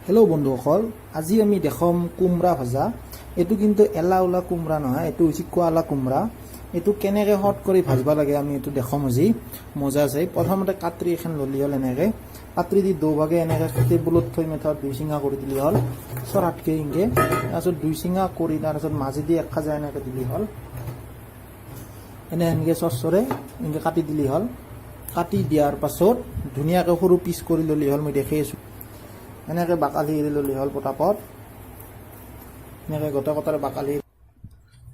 Hello' বন্ধুসকল, আজি আমি দেখাম কোমৰা ভাজা। এইটো কিন্তু এলা ওলা কোমৰা নহয়, এইটো হৈছে কোৱালা কোমৰা। এইটো কেনেকৈ হট কৰি ভাজব লাগে আমি এইটো দেখাম আজি। মজা আছে। প্ৰথমতে কাটৰি এখন ললি হ'ল, এনেকৈ কাটৰি দি দুভাগে এনেকৈ টেবুলত থৈ মেথত দুই চিঙা কৰি দিলি হ'ল, চৰাতকৈ এনেকৈ। তাৰপিছত দুই চিঙা কৰি তাৰপিছত মাজেদি এক খাজা এনেকৈ দিলি হ'ল, এনেকৈ চচৰে এনেকৈ কাটি দিলি হ'ল। কাটি দিয়াৰ পাছত ধুনীয়াকৈ সৰু পিচ কৰি ললি হ'ল, মই দেখি আছোঁ। এনেকৈ বাকালি এৰি ল'লি হ'ল পটাপট, এনেকৈ গোটা গোটাৰে বাকালি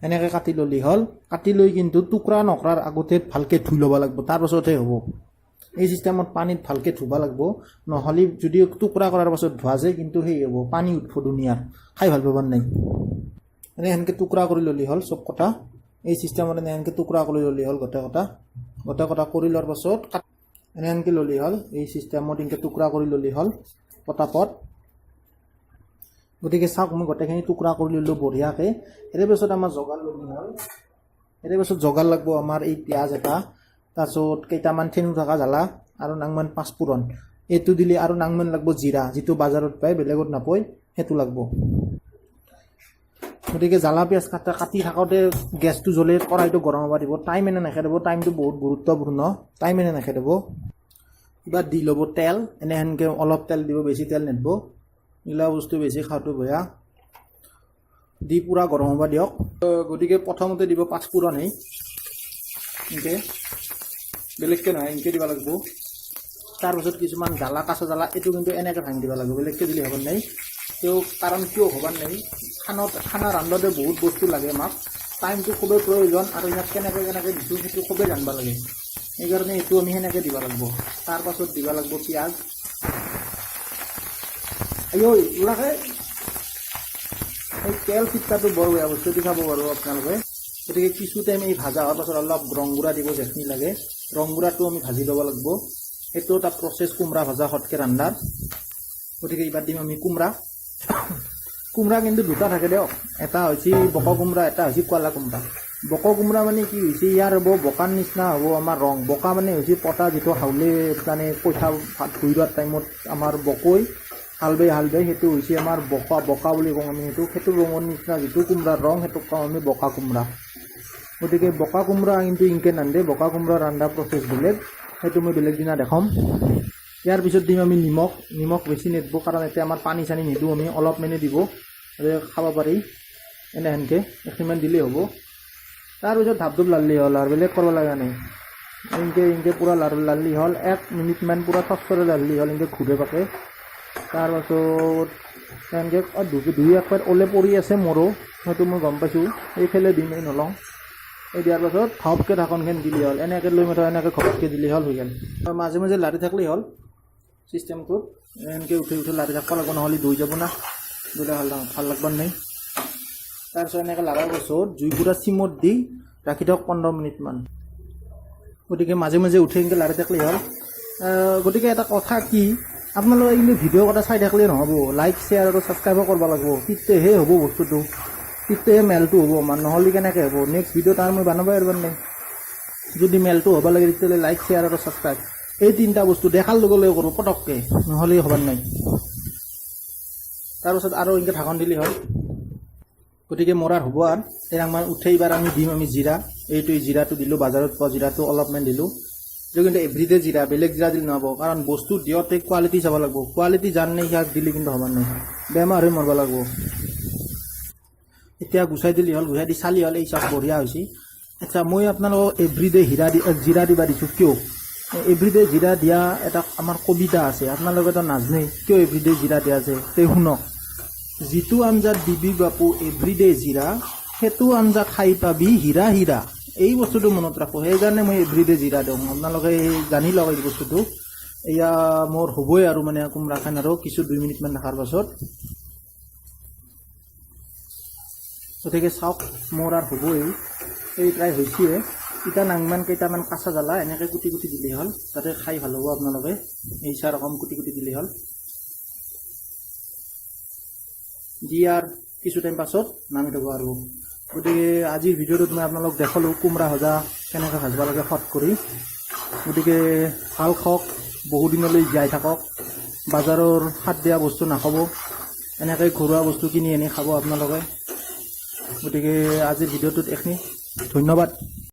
এনেকৈ কাটি ল'লি হ'ল। কাটি লৈ কিন্তু টুকুৰা নকৰাৰ আগতে ভালকৈ ধুই ল'ব লাগিব, তাৰপাছতহে হ'ব। এই চিষ্টেমত পানীত ভালকৈ ধুব লাগিব, নহ'লে যদি টুকুৰা কৰাৰ পাছত ধোৱা যায় কিন্তু সেই হ'ব, পানী উঠিব ধুনীয়াৰ, খাই ভাল পাব নাই। এনেকৈ টুকুৰা কৰি ল'লি হ'ল চব কটা। এই চিষ্টেমত এনেকৈ টুকুৰা কৰি ল'লি হ'ল গোটা গোটা কৰি লোৱাৰ পাছত এনেকৈ ল'লি হ'ল। এই চিষ্টেমত এনেকৈ টুকুৰা কৰি ল'লি হ'ল পটাপট। গতিকে চাওক, মই গোটেইখিনি টুকুৰা কৰি ল'লোঁ বঢ়িয়াকৈ। ইয়াৰ পাছত আমাৰ জগাৰ ল'লি হ'ল। ইয়াৰ পাছত জগাৰ লাগিব আমাৰ এই পিঁয়াজ এটা, তাৰপিছত কেইটামান থেনু থকা জ্বালা আৰু নাংমান পাঁচফোৰণ। এইটো দিলে আৰু নাংমান লাগিব জিৰা, যিটো বজাৰত পায়, বেলেগত নাপায়, সেইটো লাগিব। গতিকে জ্বালা পিঁয়াজ কাটি থাকোঁতে গেছটো জ্বলে কড়াইটো গৰম হ'ব দিব। টাইম এনে নাখাই টাইমটো বহুত গুৰুত্বপূৰ্ণ, টাইম এনে নাখাই দিব। এবাৰ দি ল'ব তেল, এনেকৈ অলপ তেল দিব, বেছি তেল নিদিব। এইগিলা বস্তু বেছি খোৱাটো বেয়া। দি পূৰা গৰম হ'ব দিয়ক। গতিকে প্ৰথমতে দিব পাঁচফোৰণ, এনেকৈ বেলেগকৈ নহয়, এনেকৈ দিব লাগিব। তাৰপাছত কিছুমান জ্বালা, কাঁচা জ্বালা, এইটো কিন্তু এনেকৈ ভাঙি দিব লাগিব, বেলেগকৈ দিলে হ'ব নাই। তেওঁ কাৰণ কিয় হ'ব নাই, খানা ৰান্ধোতে বহুত বস্তু লাগে আমাক, টাইমটো খুবেই প্ৰয়োজন, আৰু ইয়াত কেনেকৈ দিছোঁ সেইটো খুবেই জানিব লাগে। সেইকাৰণে এইটো আমি সেনেকৈ দিব লাগিব। তাৰপাছত দিব লাগিব পিঁয়াজ। ওলাকে এই তেল চিটকাটো বৰ বেয়া বস্তু, এইটো খাব পাৰোঁ আপোনালোকে। গতিকে কিছু টাইম এই ভাজা হোৱাৰ পাছত অলপ ৰং গুড়া দিব, যেখিনি লাগে ৰং গুড়াটো আমি ভাজি ল'ব লাগিব। সেইটো এটা প্ৰচেছ কোমৰা ভাজা সৎকৈ ৰান্ধাৰ। গতিকে এইবাৰ দিম আমি কোমৰা। কোমৰা কিন্তু দুটা থাকে দিয়ক, এটা হৈছে বকা কোমৰা, এটা হৈছে কোৱালা কোমৰা। বকা কোমৰা মানে কি হৈছে, ইয়াৰ হ'ব বোকাৰ নিচিনা হ'ব আমাৰ ৰং। বকা মানে হৈছে পটা, যিটো হাউলে মানে পইচা ভাত ধুই লোৱাৰ টাইমত আমাৰ বকৈ হাল বাই, সেইটো হৈছে আমাৰ বকা বুলি কওঁ আমি। সেইটো ৰঙৰ নিচিনা যিটো কোমৰাৰ ৰং, সেইটোক কওঁ আমি বকা কোমৰা। গতিকে বকা কোমৰা কিন্তু ইনকে নান্ধে, বকা কোমৰা ৰন্ধা প্ৰচেছ বেলেগ, সেইটো মই বেলেগ দিনা দেখাম। ইয়াৰ পিছত দিম আমি নিমখ বেছি নিদিব, কাৰণ এতিয়া আমাৰ পানী চানী নিদিওঁ আমি, অলপ মানে দিব, খাব পাৰি। এনেহেনকৈ এখিনিমান দিলেই হ'ব। তাৰপিছত ধাপ লাৰলি হ'ল, আৰু বেলেগ কৰিব লগা নাই। এনেকৈ পূৰা লাৰলি হ'ল, 1 মিনিটমান পূৰা চচৰে লাৰলি হ'ল, এনেকৈ ঘূৰে পাকে। তাৰপাছত এনেকৈ দুই একবাৰ ওলে পৰি আছে মোৰো, সেইটো মই গম পাইছোঁ। এইফালে দিম, এই নলওঁ। এই দিয়াৰ পাছত ঘপকৈ ঢাকনখন দিলে হ'ল, এনেকৈ লৈ মাত্ৰ এনেকৈ ঘপকৈ দিলে হ'ল, হৈ গ'ল। মাজে মাজে লাৰি থাকিলেই হ'ল চিষ্টেমটোত। এনেকৈ উঠি লাৰি থাকিব লাগিব, নহ'লে দৈ যাব না, দৈলে ভাল লাগব নাই। তাৰপিছত এনেকৈ লৰাৰ পাছত জুই পুৰা চিমত দি ৰাখি দিয়ক 15 মিনিটমান। গতিকে মাজে মাজে উঠি এনেকৈ লাৰি থাকিলেই হ'ল। গতিকে এটা কথা কি, আপোনালোকে কিন্তু ভিডিঅ' কথা চাই থাকিলে নহ'ব, লাইক শ্বেয়াৰ আৰু ছাবস্ক্ৰাইবো কৰিব লাগিব, তেতিয়াহে হ'ব বস্তুটো, তেতিয়াহে মেলটো হ'ব আমাৰ, নহ'লে কেনেকৈ হ'ব। নেক্সট ভিডিঅ' তাৰ মই বনাবই পাৰিব নাই। যদি মেলটো হ'ব লাগে তেতিয়াহ'লে লাইক শ্বেয়াৰ আৰু ছাবস্ক্ৰাইব, এই তিনিটা বস্তু দেখাৰ লগে লগে কৰোঁ পটককৈ, নহ'লে হ'বাৰ নাই। তাৰপাছত আৰু এনেকৈ ঢাকন দিলে হ'ল। গতিকে মৰাৰ হ'ব আৰু আমাৰ উঠে। এইবাৰ আমি দিম জিৰা, এইটো জিৰাটো দিলোঁ, বজাৰত পোৱা জিৰাটো অলপমান দিলোঁ। এইটো কিন্তু এভৰিডে জিৰা, বেলেগ জিৰা দিলে নহ'ব, কাৰণ বস্তু দিওঁতে কোৱালিটি চাব লাগিব। কোৱালিটি জান নাই, সিয়াক দিলে কিন্তু হ'ব নাই, বেমাৰ হৈ মৰিব লাগিব। এতিয়া গুচাই দিলে হ'ল, গুচাই দি চালি হ'ল, এই চাওক বঢ়িয়া হৈছে। আচ্ছা, মই আপোনালোকক এভৰিডে জিৰা দিবা দিছোঁ কিয়? এভৰিডে জিৰা দিয়া এটা আমাৰ কবিতা আছে, আপোনালোকেতো নাজানে কিয় এভৰিডে জিৰা দিয়া আছে। তে শুনক, যিটো আঞ্জাত দিবি বাপু এভৰিডে জিৰা, সেইটো আঞ্জা খাই পাবি হীৰা হীৰা। এই বস্তুটো মনত ৰাখোঁ, সেইকাৰণে মই এভৰিডে জিৰা দিওঁ। আপোনালোকে জানি লওক এই বস্তুটো। এয়া মোৰ হ'বই আৰু মানে কোমৰাখান, আৰু কিছু 2 মিনিটমান ৰখাৰ পাছত। গতিকে চাওক, মোৰ আৰু হ'বই, এই প্ৰায় হৈছে। এতিয়া নাংমান কেইটামান কাঁচা জ্বালা এনেকৈ কুটি কুটি দিলেই হ'ল, যাতে খাই ভাল হ'ব আপোনালোকে। এই চাৰ ৰকম কুটি কুটি দিলেই হ'ল। দিয়াৰ কিছু টাইম পাছত নামি থ'ব আৰু। গতিকে আজিৰ ভিডিঅ'টোত মই আপোনালোক দেখালোঁ কোমৰা ভজা কেনেকৈ ভাজিব লাগে হট কৰি। গতিকে ভাল খাওক, বহুদিনলৈ জীয়াই থাকক। বাজাৰৰ সাৰ দিয়া বস্তু নাখাব, এনেকৈ ঘৰুৱা বস্তু কিনি আনি খাব আপোনালোকে। গতিকে আজিৰ ভিডিঅ'টোত এইখিনি, ধন্যবাদ।